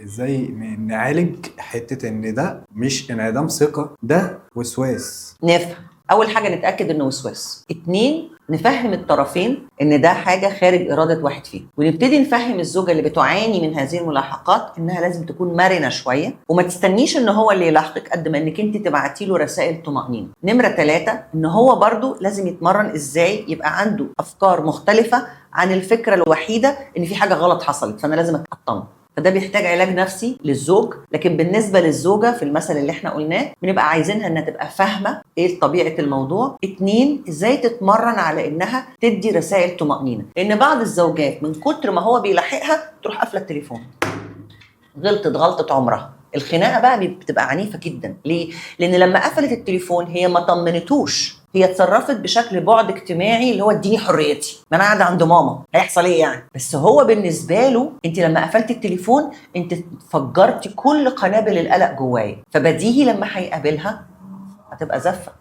ازاي نعالج حتة ان ده مش انعدام ثقة، ده وسواس؟ نفهم. اول حاجه نتاكد انه وسواس. 2، نفهم الطرفين ان ده حاجه خارج اراده واحد فيهم، ونبتدي نفهم الزوجه اللي بتعاني من هذه الملاحقات انها لازم تكون مرنه شويه، وما تستنيش ان هو اللي يلاحقك قد ما انك انت تبعتي له رسائل طمانينه. نمره 3، ان هو برضو لازم يتمرن ازاي يبقى عنده افكار مختلفه عن الفكره الوحيده ان في حاجه غلط حصلت فانا لازم اطمن. فده بيحتاج علاج نفسي للزوج. لكن بالنسبه للزوجه في المثل اللي احنا قلناه بنبقى عايزينها انها تبقى فاهمه ايه طبيعه الموضوع. 2، ازاي تتمرن على انها تدي رسائل طمانينه، لان بعض الزوجات من كتر ما هو بيلاحقها تروح قافله التليفون. غلطت غلطه عمرها. الخناقه بقى بتبقى عنيفه جدا. ليه؟ لان لما قفلت التليفون هي ما طمنتوش، هي اتصرفت بشكل بعد اجتماعي اللي هو اديني حريتي، ما انا قاعده عند ماما هيحصل ايه يعني. بس هو بالنسبه له انت لما قفلت التليفون انت فجرتي كل قنابل القلق جوايا، فبديهي لما هيقابلها هتبقى زفه.